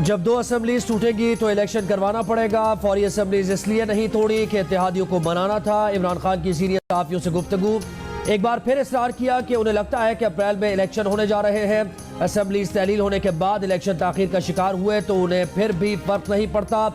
जब दो असेंबलीज टूटेंगी तो इलेक्शन करवाना पड़ेगा। फौरी असेंबलीज इसलिए नहीं तोड़ी कि इत्तेहादियों को मनाना था। इमरान खान की सीनियर सहाफियों से गुफ्तगू। एक बार फिर इसरार किया कि उन्हें लगता है कि अप्रैल में इलेक्शन होने जा रहे हैं। असेंबलीज तहलील होने के बाद इलेक्शन ताखीर का शिकार हुए तो उन्हें फिर भी फर्क नहीं पड़ता।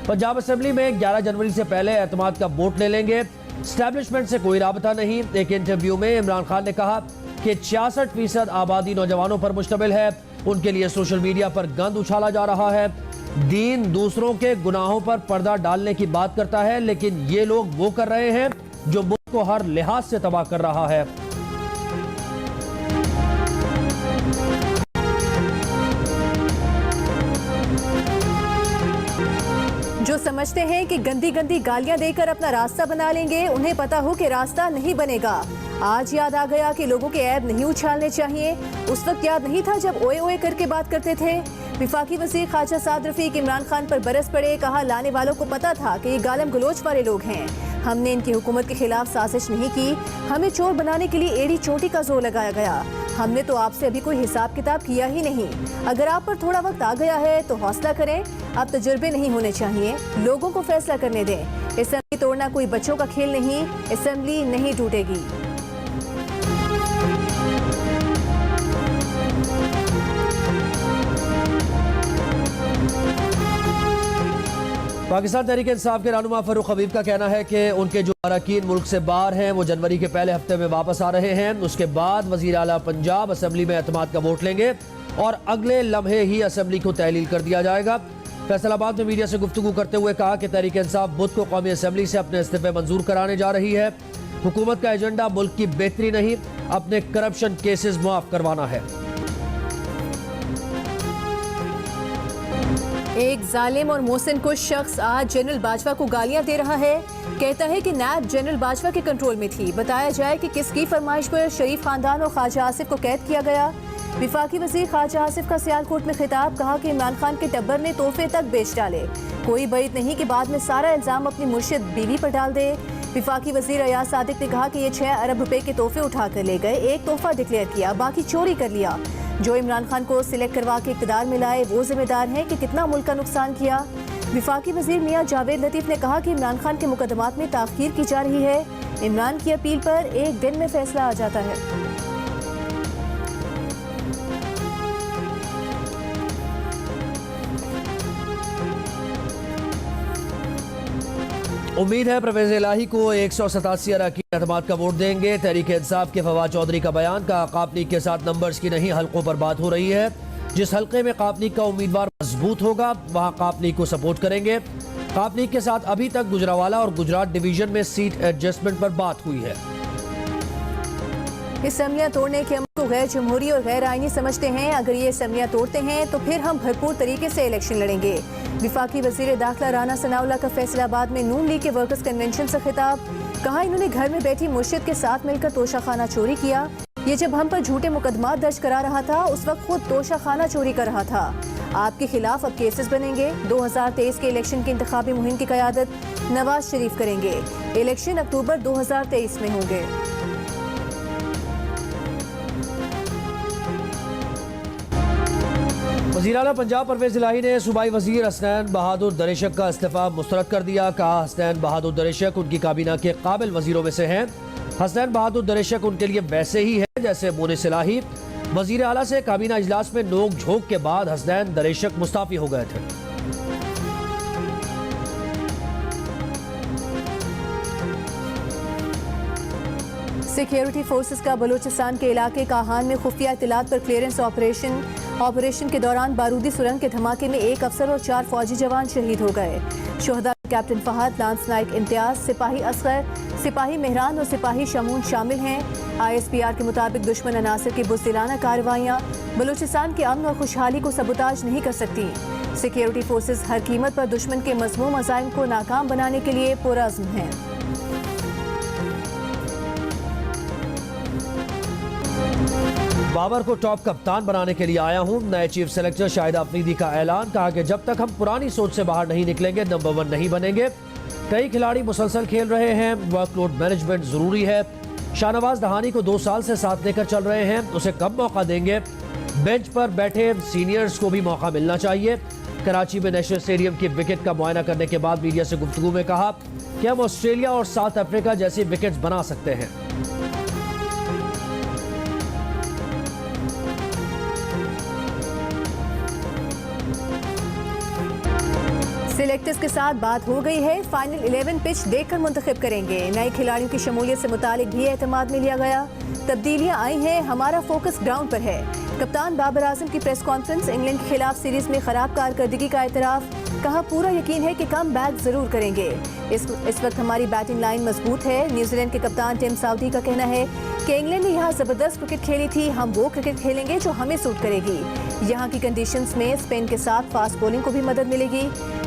पंजाब असेंबली में 11 जनवरी से पहले एतमाद का वोट ले लेंगे। स्टैब्लिशमेंट से कोई राबता नहीं। एक इंटरव्यू में इमरान खान ने कहा कि 66% आबादी नौजवानों पर मुश्तमिल है। उनके लिए सोशल मीडिया पर गंद उछाला जा रहा है। दीन दूसरों के गुनाहों पर पर्दा डालने की बात करता है, लेकिन ये लोग वो कर रहे हैं जो मुल्क को हर लिहाज से तबाह कर रहा है। जो समझते हैं कि गंदी गंदी गालियां देकर अपना रास्ता बना लेंगे, उन्हें पता हो कि रास्ता नहीं बनेगा। आज याद आ गया कि लोगों के ऐब नहीं उछालने चाहिए। उस वक्त याद नहीं था जब ओए ओए करके बात करते थे। विफाकी वज़ीर ख्वाजा साद रफीक इमरान खान पर बरस पड़े। कहा लाने वालों को पता था कि ये गालम गलोच वाले लोग हैं। हमने इनकी हुकूमत के खिलाफ साजिश नहीं की। हमें चोर बनाने के लिए एड़ी चोटी का जोर लगाया गया। हमने तो आपसे अभी कोई हिसाब किताब किया ही नहीं। अगर आप पर थोड़ा वक्त आ गया है तो हौसला करें। अब तजुर्बे नहीं होने चाहिए, लोगों को फैसला करने दें। असेंबली तोड़ना कोई बच्चों का खेल नहीं। असेंबली नहीं टूटेगी। पाकिस्तान तहरीक इंसाफ के रहनुमा फरूख हबीब का कहना है कि उनके जो अरकान मुल्क से बाहर हैं वो जनवरी के पहले हफ्ते में वापस आ रहे हैं। उसके बाद वज़ीर आला पंजाब असेंबली में एतमाद का वोट लेंगे और अगले लम्हे ही असेंबली को तहलील कर दिया जाएगा। फैसलाबाद में मीडिया से गुफ्तगू करते हुए कहा कि तहरीक इंसाफ बुध को कौमी असेंबली से अपने इस्तीफे मंजूर कराने जा रही है। हुकूमत का एजेंडा मुल्क की बेहतरी नहीं, अपने करप्शन केसेस मुआफ करवाना है। एक जालिम और मोहसिन कुछ शख्स आज जनरल बाजवा को गालियां दे रहा है। कहता है कि नैब जनरल बाजवा के कंट्रोल में थी। बताया जाए कि किसकी फरमाइश पर शरीफ खानदान और ख्वाजा आसिफ को कैद किया गया। विफाकी वज़ीर ख्वाजा आसिफ का सियालकोट में खिताब। कहा कि इमरान खान के टब्बर ने तोहफे तक बेच डाले। कोई बैद नहीं कि बाद में सारा इल्जाम अपनी मुर्शिद बीवी पर डाल दे। विफाकी वज़ीर अयाज सादिक ने कहा कि ये 6 अरब रुपए के तोहफे उठा कर ले गए। एक तोहफा डिक्लेयर किया, बाकी चोरी कर लिया। जो इमरान खान को सिलेक्ट करवा के इक़्तिदार में लाए वो जिम्मेदार हैं कि कितना मुल्क का नुकसान किया। विफाकी वज़ीर मियां जावेद लतीफ़ ने कहा कि इमरान खान के मुकदमात में ताख़ीर की जा रही है। इमरान की अपील पर एक दिन में फैसला आ जाता है। उम्मीद है परवेज़ इलाही को 187 अरकान एतमाद का वोट देंगे। तहरीक इंसाफ के फवाद चौधरी का बयान का काप लीग के साथ नंबर्स की नहीं हल्कों पर बात हो रही है। जिस हल्के में काप लीग का उम्मीदवार मजबूत होगा वहां काप लीग को सपोर्ट करेंगे। काप लीग के साथ अभी तक गुजरावाला और गुजरात डिवीजन में सीट एडजस्टमेंट पर बात हुई है। असम्बलियां तोड़ने के अमल को गैर जमहूरी और गैर आईनी समझते हैं। अगर ये असम्बलियां तोड़ते हैं तो फिर हम भरपूर तरीके से इलेक्शन लड़ेंगे। विफाकी वज़ीर दाखिला राना सनाउल्लाह का फैसलाबाद में नून लीग के वर्कर्स कन्वेंशन से खिताब। कहा इन्होंने घर में बैठी मुर्शिद के साथ मिलकर तोशाखाना चोरी किया। ये जब हम पर झूठे मुकदमात दर्ज करा रहा था उस वक्त खुद तोशाखाना चोरी कर रहा था। आपके खिलाफ अब केसेस बनेंगे। 2023 के इलेक्शन की इंतखाबी मुहिम की क़यादत नवाज शरीफ करेंगे। इलेक्शन अक्टूबर 2023 में होंगे। वज़ीर आला पंजाब परवेज़ इलाही ने सूबाई वज़ीर हसनैन बहादुर दरेशक का इस्तीफ़ा मुस्तरद कर दिया। कहा हसनैन बहादुर दरेशक उनकी काबीना के काबिल वज़ीरों में से हैं। हसनैन बहादुर दरेशक उनके लिए वैसे ही है जैसे मोनिस इलाही। वज़ीर आला से काबीना इजलास में नोक झोंक के बाद हसनैन दरेशक मुस्ताफ़ी हो गए थे। सिक्योरिटी फोर्सेस का बलूचिस्तान के इलाके काहान में खुफिया इत्तलात पर क्लियरेंस ऑपरेशन के दौरान बारूदी सुरंग के धमाके में 1 अफसर और 4 फौजी जवान शहीद हो गए। शोहदा कैप्टन फहद, लांस नाइक इम्तियाज, सिपाही असगर, सिपाही मेहरान और सिपाही शमून शामिल हैं। ISPR के मुताबिक दुश्मन अनासर की बुज़दिलाना कार्रवाइयाँ बलूचिस्तान के अमन और खुशहाली को सबूताज नहीं कर सकती। सिक्योरिटी फोर्सेस हर कीमत पर दुश्मन के मज़मूम अज़ाइम को नाकाम बनाने के लिए पुरअज़्म हैं। बाबर को टॉप कप्तान बनाने के लिए आया हूं। नए चीफ सेलेक्टर शाहिद अफरीदी का ऐलान। कहा कि जब तक हम पुरानी सोच से बाहर नहीं निकलेंगे नंबर 1 नहीं बनेंगे। कई खिलाड़ी मुसलसल खेल रहे हैं, वर्कलोड मैनेजमेंट जरूरी है। शाहनवाज दहानी को 2 साल से साथ लेकर चल रहे हैं, उसे कब मौका देंगे। बेंच पर बैठे सीनियर्स को भी मौका मिलना चाहिए। कराची में नेशनल स्टेडियम की विकेट का मुआयना करने के बाद मीडिया से गुफ्तगू में कहा कि हम ऑस्ट्रेलिया और साउथ अफ्रीका जैसी विकेट्स बना सकते हैं। सिलेक्टर्स के साथ बात हो गई है, फाइनल 11 पिच देखकर मुंतखब करेंगे। नए खिलाड़ियों की शमूलियत से मुतालिक भी एतमाद में लिया गया। तब्दीलियां आई हैं, हमारा फोकस ग्राउंड पर है। कप्तान बाबर आजम की प्रेस कॉन्फ्रेंस, इंग्लैंड के खिलाफ सीरीज में खराब कारकर्दगी का एतराफ, कहा पूरा यकीन है कि कम बैक जरूर करेंगे। इस वक्त हमारी बैटिंग लाइन मजबूत है। न्यूजीलैंड के कप्तान टिम साउदी का कहना है कि इंग्लैंड ने यहाँ जबरदस्त क्रिकेट खेली थी, हम वो क्रिकेट खेलेंगे जो हमें सूट करेगी। यहाँ की कंडीशंस में स्पिन के साथ फास्ट बॉलिंग को भी मदद मिलेगी।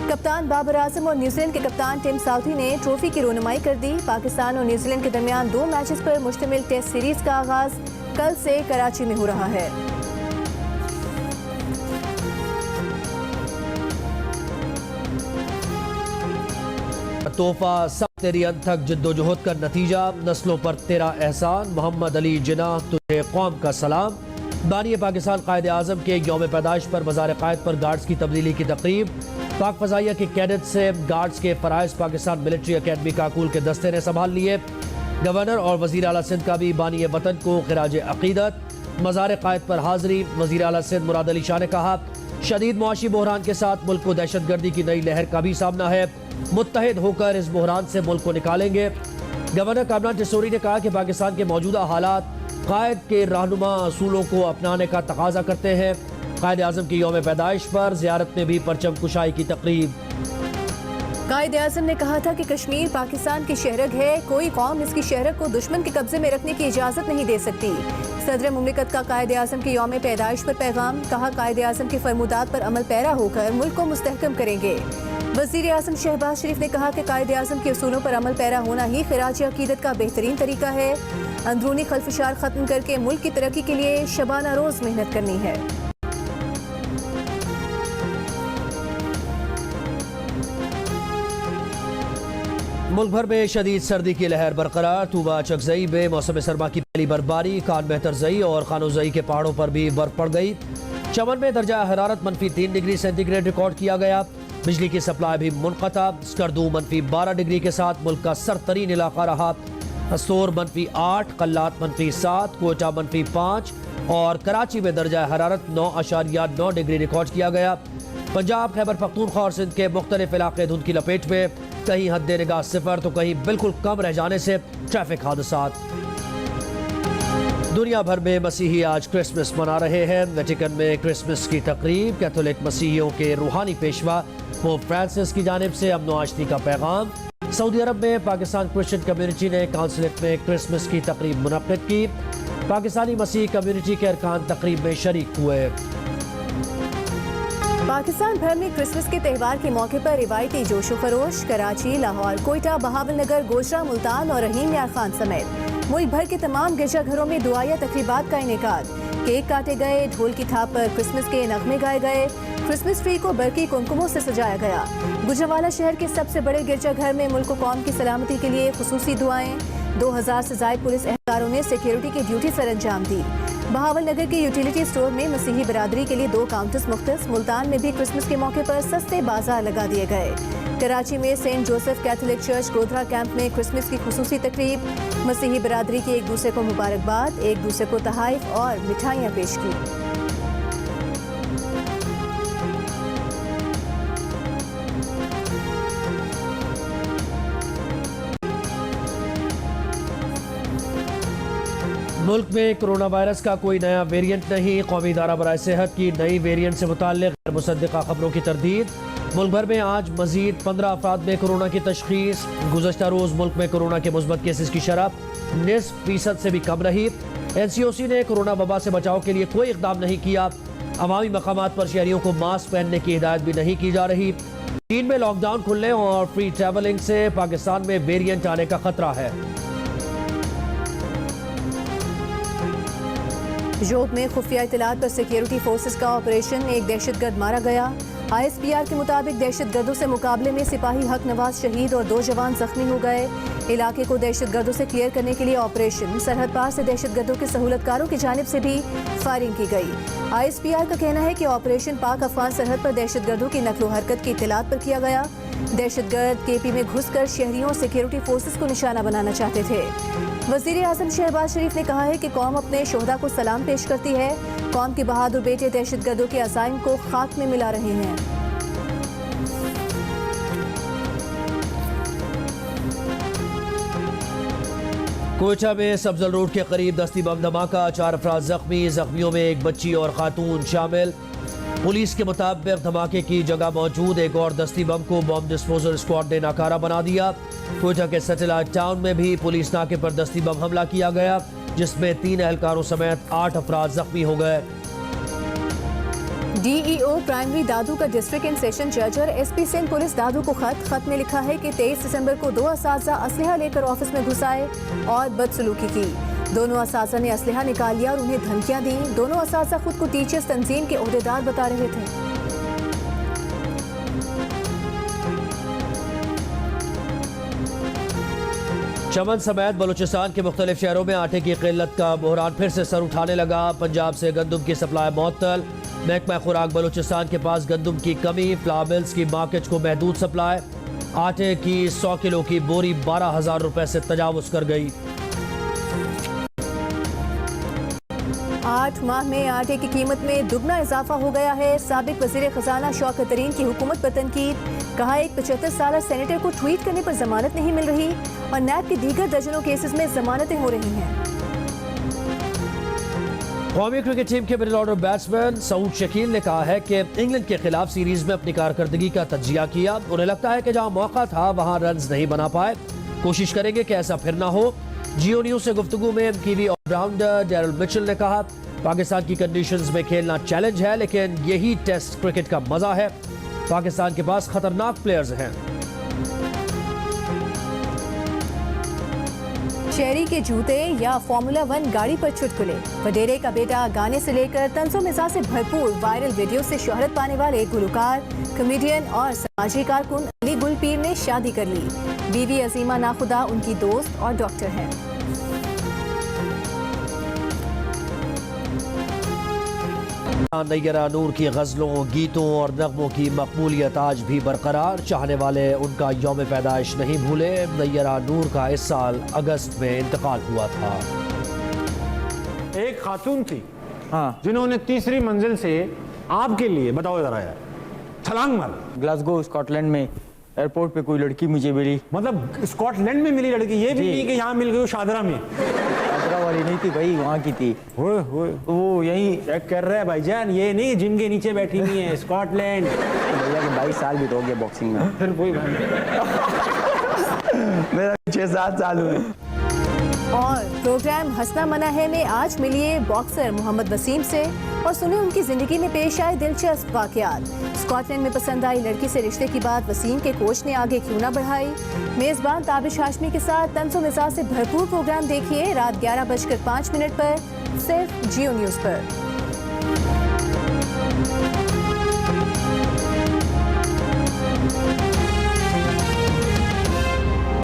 कप्तान बाबर आजम और न्यूजीलैंड के कप्तान टिम साउदी ने ट्रॉफी की रोनुमाई कर दी। पाकिस्तान और न्यूजीलैंड के दरमियान 2 मैचेस पर मुश्तमिल टेस्ट सीरीज का आगाज कल से कराची में हो रहा है। तोहफा सब तेरी अनथक जिद्दोजहद का नतीजा, नस्लों पर तेरा एहसान, मोहम्मद अली जिन्नाह तुझे कौम का सलाम। बानी पाकिस्तान कायद आजम के यौम पैदाइश पर मज़ार कायद पर गार्ड्स की तब्दीली की तकरीब। पाक फजाइया के कैडेट से गार्ड्स के फ़राइज़ पाकिस्तान मिलिट्री अकेडमी काकूल के दस्ते ने संभाल लिए। गवर्नर और वज़ीर आला सिंध का भी बानी वतन को खिराज अक़ीदत। मज़ार कायद पर हाज़री, वज़ीर आला सिंध मुराद अली शाह ने कहा शदीद मुआशी बहरान के साथ मुल्क को दहशतगर्दी की नई लहर का भी सामना है, मुत्तहिद होकर इस बहरान से मुल्क को निकालेंगे। गवर्नर कामरान टिसोरी ने कहा कि पाकिस्तान के मौजूदा हालात कायद के रहनुमा असूलों को अपनाने का तकाजा करते हैं। कायद आज़म की यौम पैदाइश पर ज़ियारत में भी परचम कुशाई की तकरीब। कायद आज़म ने कहा था कि कश्मीर पाकिस्तान की शहरग है, कोई कौम इसकी शहरग को दुश्मन के कब्जे में रखने की इजाज़त नहीं दे सकती। सदर मुमलिकत का कायद आज़म की यौम पैदाइश पर पैगाम, कहा कायद आज़म के फरमुदात पर अमल पैरा होकर मुल्क को मुस्तहकम करेंगे। वज़ीर आज़म शहबाज शरीफ ने कहा कि कायद आज़म के उसूलों पर अमल पैरा होना ही खिराज अक़ीदत का बेहतरीन तरीका है। अंदरूनी खलफशार ख़त्म करके मुल्क की तरक्की के लिए शबाना रोज़ मेहनत करनी है। मुल्क भर में शदीद सर्दी की लहर बरकरार। तूबा चकजई में मौसम सरमा की पहली बर्फबारी, कान बेहतरजई और खानोजई के पहाड़ों पर भी बर्फ पड़ गई। चमन में दर्जा हरारत -3 डिग्री सेंटीग्रेड रिकॉर्ड किया गया। बिजली की सप्लाई भी मुनक़ता। स्कर्दू -12 डिग्री के साथ मुल्क का सरतरीन इलाका रहा। हस्तोर -8, कल्लात -7, कोयटा -5 और कराची में दर्जा हरारत 9.9 डिग्री रिकॉर्ड किया गया। पंजाब, खैबर पख्तूनख्वा और सिंध के मुख्तलिफ इलाके धुंध की लपेट में, कहीं हद निगाह 0 तो कहीं बिल्कुल कम रह जाने से ट्रैफिक हादसात। दुनिया भर में मसीही आज क्रिसमस मना रहे हैं। वेटिकन में क्रिसमस की तकरीब, कैथोलिक मसीहियों के रूहानी पेशवा पोप फ्रांसिस की जानिब से अमन आशती का पैगाम। सऊदी अरब में पाकिस्तान क्रिश्चियन कम्युनिटी ने काउंसलेट में क्रिसमस की तकरीब मुनक्किद की। पाकिस्तानी मसीही कम्युनिटी के अरकान तकरीब में शरीक हुए। पाकिस्तान भर में क्रिसमस के त्यौहार के मौके पर रिवायती जोशो खरोश। कराची, लाहौर, कोयटा, बहावलनगर, गोशरा, मुल्तान और रहीम यार खान समेत मुल्क भर के तमाम गिरजाघरों में दुआया तकरीबात का इनेकाद। केक काटे गए, ढोल की थाप पर क्रिसमस के नगमे गाए गए। क्रिसमस ट्री को बरकी कुमकुमों से सजाया गया। गुजरावाला शहर के सबसे बड़े गिरजाघर में मुल्क कौम की सलामती के लिए खुसूसी दुआएं। 2000 से ज़ायद पुलिस एहलकारों ने सिक्योरिटी की ड्यूटी सर अंजाम दी। बहावलनगर के यूटिलिटी स्टोर में मसीही बरादरी के लिए 2 काउंटर्स मुख्तस। मुल्तान में भी क्रिसमस के मौके पर सस्ते बाजार लगा दिए गए। कराची में Saint Joseph Catholic church Godhra camp में क्रिसमस की खुसूसी तकरीब। मसीही बरादरी की एक दूसरे को मुबारकबाद, एक दूसरे को तहाइफ और मिठाइयाँ पेश की। मुल्क में कोरोना वायरस का कोई नया वेरिएंट नहीं। कौमी इदारा बराए सेहत की नई वेरिएंट से मुताल्लिक़ गैर मुसद्दिक़ा खबरों की तरदीद। मुल्क भर में आज मजीद 15 अफराद में कोरोना की तशख़ीस। गुज़श्ता रोज़ मुल्क में कोरोना के मुस्बत केसेस की शरह 19% से भी कम रही। NCOC ने कोरोना वबा से बचाव के लिए कोई इक़दाम नहीं किया। अवामी मकामात पर शहरियों को मास्क पहनने की हिदायत भी नहीं की जा रही। चीन में लॉकडाउन खुलने और फ्री ट्रैवलिंग से पाकिस्तान में वेरिएंट आने का खतरा है। जोब में खुफिया इतलात पर सिक्योरिटी फोर्सेस का ऑपरेशन, एक दहशतगर्द मारा गया। ISPR के मुताबिक दहशतगर्दों से मुकाबले में सिपाही हक नवाज शहीद और 2 जवान जख्मी हो गए। इलाके को दहशतगर्दों से क्लियर करने के लिए ऑपरेशन, सरहद पार से दहशतगर्दों के सहूलतकारों की जानिब से भी फायरिंग की गई। ISPR का कहना है कि ऑपरेशन पाक अफगान सरहद पर दहशतगर्दों की नकलो हरकत की इत्तलात पर किया गया। दहशतगर्द KP में घुसकर शहरियों और सिक्योरिटी फोर्सेस को निशाना बनाना चाहते थे। वज़ीर आज़म शहबाज शरीफ ने कहा है कि कौम अपने शोहदा को सलाम पेश करती है। कौम के बहादुर बेटे दहशतगर्दों के अज़ाइम को खाक में मिला रहे हैं। कोयटा में सब्जल रोड के करीब दस्ती बम धमाका, 4 अफराद जख्मी, जख्मियों में एक बच्ची और खातून शामिल। पुलिस के मुताबिक धमाके की जगह मौजूद एक और दस्ती बम को बम डिस्पोजल स्क्वाड ने नाकारा बना दिया। कोयटा के सैटेलाइट टाउन में भी पुलिस नाके पर दस्ती बम हमला किया गया, जिसमें 3 एहलकारों समेत 8 अफराद जख्मी हो गए। DEO प्राइमरी दादू का डिस्ट्रिक्ट एंड सेशन जज और SP सिंध पुलिस दादू को खत में लिखा है कि 23 दिसंबर को 2 असातिज़ा असलहा लेकर ऑफिस में घुस आए और बदसलूकी की। दोनों असातिज़ा ने असलहा निकाल लिया और उन्हें धमकियां दी। दोनों असातिज़ा खुद को टीचर्स तंजीम के ओहदेदार बता रहे थे। चमन समेत बलूचिस्तान के मुख्तलिफ शहरों में आटे की किल्लत का बहरान फिर से सर उठाने लगा। पंजाब से गंदम की सप्लाई मुअत्तल। महकमा खुराक बलूचिस्तान के पास गंदम की कमी, फ्लावर मिल्स की मार्केट को महदूद सप्लाई। आटे की 100 किलो की बोरी 12,000 रुपए से तजावुज कर गई। 8 माह में आटे की कीमत में दुगना इजाफा हो गया है। साबिक वजीर खजाना शौकत तरीन की हुकूमत पर तनकीद। कहा, एक 75 साल सेनेटर को ट्वीट करने पर जमानत नहीं मिल रही और नैब के दीगर दर्जनों केसेस में जमानतें हो रही हैं। कौमी क्रिकेट टीम के middle order batsman Saud Shakeel ने कहा है कि इंग्लैंड के खिलाफ सीरीज में अपनी कारकर्दगी का तजिया किया। उन्हें लगता है कि जहां मौका था वहां रन्स नहीं बना पाए। कोशिश करेंगे कि ऐसा फिर ना हो। जियो न्यूज से गुफ्तगू में कीवी ऑलराउंडर डैरल मिचेल ने कहा, पाकिस्तान की कंडीशंस में खेलना चैलेंज है, लेकिन यही टेस्ट क्रिकेट का मजा है। पाकिस्तान के पास खतरनाक प्लेयर्स हैं। शेरी के जूते या फॉर्मूला 1 गाड़ी पर चुटकुले। वडेरे का बेटा गाने से लेकर तंज़ो मिजाज से भरपूर वायरल वीडियो से शोहरत पाने वाले गुलकार, कॉमेडियन और समाजी कारकुन अली गुलपीर ने शादी कर ली। बीवी अजीमा नाखुदा उनकी दोस्त और डॉक्टर हैं। नैयरा नूर की गज़लों, गीतों और नगमों की मकबूलियत आज भी बरकरार। चाहने वाले उनका यौम पैदाइश नहीं भूले। नैयरा नूर का इस साल अगस्त में इंतकाल हुआ था। एक खातून थी, हाँ, जिन्होंने तीसरी मंजिल से आपके लिए, बताओ जरा यार, छलांग मार। ग्लासगो स्कॉटलैंड में एयरपोर्ट पे कोई लड़की मुझे मिली। मतलब स्कॉटलैंड में मिली लड़की, ये भी जी। नहीं कि यहाँ मिल गई, वो शादरा में। आगरा वाली नहीं थी भाई, वहाँ की थी। होए वो यहीं चेक कर रहे हैं भाईजान, ये नहीं जिम के नीचे बैठी हुई है, स्कॉटलैंड। भैया के 22 साल भी तो हो गए बॉक्सिंग में। फिर कोई बात मेरा 6-7 साल हुए। और प्रोग्राम हंसना मना है में आज मिलिए बॉक्सर मोहम्मद वसीम से और सुने उनकी जिंदगी में पेश आए दिलचस्प वाकयात। स्कॉटलैंड में पसंद आई लड़की से रिश्ते की बात वसीम के कोच ने आगे क्यों ना बढ़ाई। मेजबान ताबिश हाशमी के साथ तंज़ो मिजाज से भरपूर प्रोग्राम देखिए रात 11:05 पर सिर्फ जियो न्यूज पर।